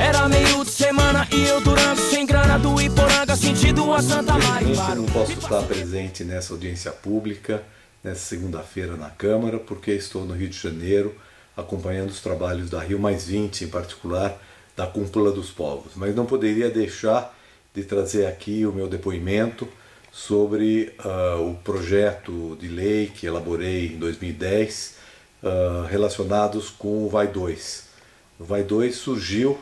Era meio de semana e eu durante sem grana do Iporanga, sentido a Santa Maria. Eu não posso estar presente nessa audiência pública, nessa segunda-feira na Câmara, porque estou no Rio de Janeiro, acompanhando os trabalhos da Rio+20, em particular da Cúpula dos Povos. Mas não poderia deixar de trazer aqui o meu depoimento sobre o projeto de lei que elaborei em 2010, relacionados com o VAI2. O VAI2 surgiu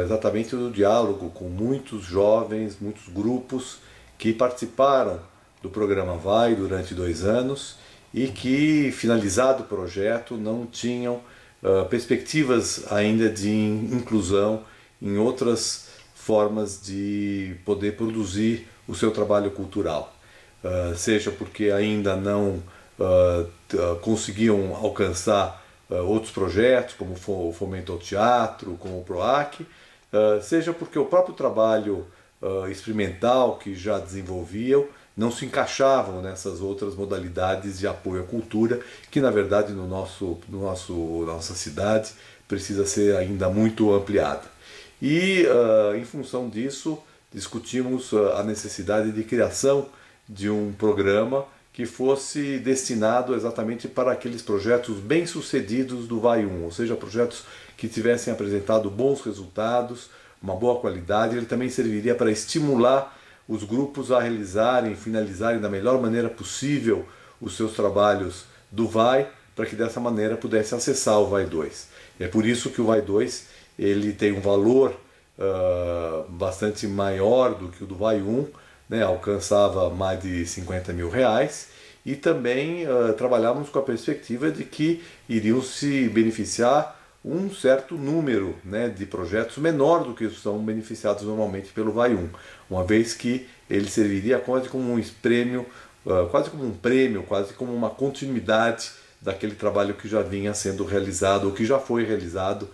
exatamente do diálogo com muitos jovens, muitos grupos que participaram do programa VAI durante 2 anos e que, finalizado o projeto, não tinham perspectivas ainda de inclusão em outras formas de poder produzir o seu trabalho cultural, seja porque ainda não conseguiam alcançar outros projetos, como o Fomento ao Teatro, como o PROAC, seja porque o próprio trabalho experimental que já desenvolviam não se encaixavam nessas outras modalidades de apoio à cultura, que na verdade nossa cidade precisa ser ainda muito ampliada. E em função disso discutimos a necessidade de criação de um programa que fosse destinado exatamente para aqueles projetos bem-sucedidos do VAI1, ou seja, projetos que tivessem apresentado bons resultados, uma boa qualidade. Ele também serviria para estimular os grupos a realizarem, finalizarem da melhor maneira possível os seus trabalhos do VAI, para que dessa maneira pudesse acessar o VAI2. É por isso que o VAI2 ele tem um valor bastante maior do que o do VAI1, né, alcançava mais de R$50 mil, e também trabalhávamos com a perspectiva de que iriam se beneficiar um certo número, né, de projetos menor do que são beneficiados normalmente pelo VAI1, uma vez que ele serviria quase como um prêmio, quase como uma continuidade daquele trabalho que já vinha sendo realizado ou que já foi realizado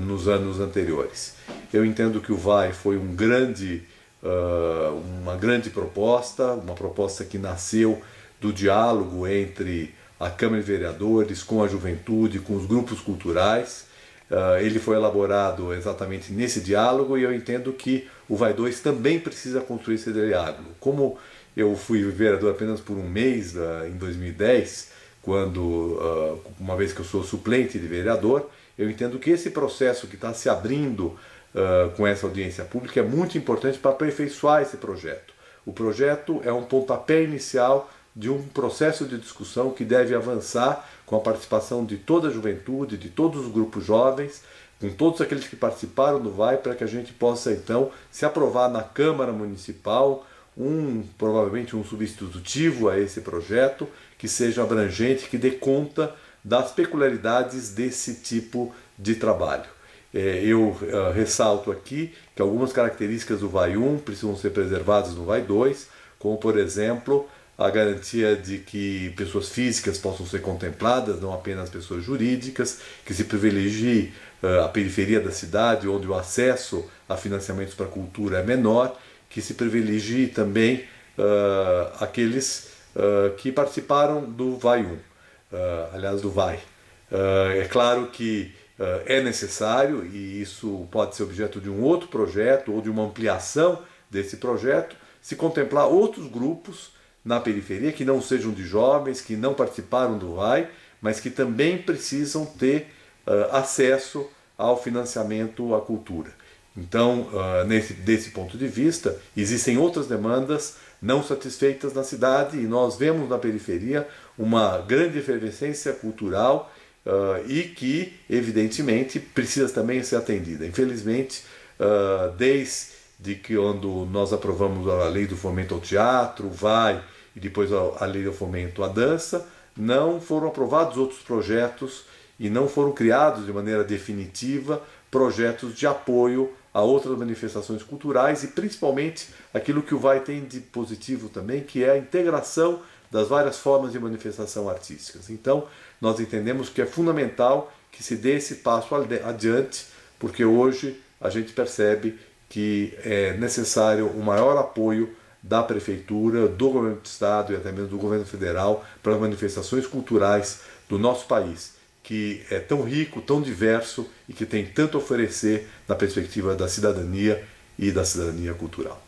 nos anos anteriores. Eu entendo que o VAI foi uma grande proposta, uma proposta que nasceu do diálogo entre a Câmara de Vereadores com a juventude, com os grupos culturais. Ele foi elaborado exatamente nesse diálogo e eu entendo que o VAI2 também precisa construir esse diálogo. Como eu fui vereador apenas por um mês em 2010, uma vez que eu sou suplente de vereador, eu entendo que esse processo que está se abrindo com essa audiência pública é muito importante para aperfeiçoar esse projeto. O projeto é um pontapé inicial de um processo de discussão que deve avançar com a participação de toda a juventude, de todos os grupos jovens, com todos aqueles que participaram do VAI, para que a gente possa então se aprovar na Câmara Municipal provavelmente um substitutivo a esse projeto, que seja abrangente, que dê conta das peculiaridades desse tipo de trabalho. Eu ressalto aqui que algumas características do VAI1 precisam ser preservadas no VAI2, como por exemplo a garantia de que pessoas físicas possam ser contempladas, não apenas pessoas jurídicas, que se privilegie a periferia da cidade, onde o acesso a financiamentos para a cultura é menor, que se privilegie também aqueles que participaram do VAI1, aliás do VAI. É claro que é necessário, e isso pode ser objeto de um outro projeto ou de uma ampliação desse projeto, se contemplar outros grupos na periferia que não sejam de jovens, que não participaram do VAI, mas que também precisam ter acesso ao financiamento à cultura. Então, desse ponto de vista, existem outras demandas não satisfeitas na cidade e nós vemos na periferia uma grande efervescência cultural e que, evidentemente, precisa também ser atendida. Infelizmente, desde que quando nós aprovamos a Lei do Fomento ao Teatro, o VAI, e depois a Lei do Fomento à Dança, não foram aprovados outros projetos e não foram criados de maneira definitiva projetos de apoio a outras manifestações culturais e principalmente aquilo que o VAI tem de positivo também, que é a integração das várias formas de manifestação artísticas. Então, nós entendemos que é fundamental que se dê esse passo adiante, porque hoje a gente percebe que é necessário um maior apoio da Prefeitura, do Governo do Estado e até mesmo do Governo Federal para as manifestações culturais do nosso país, que é tão rico, tão diverso e que tem tanto a oferecer na perspectiva da cidadania e da cidadania cultural.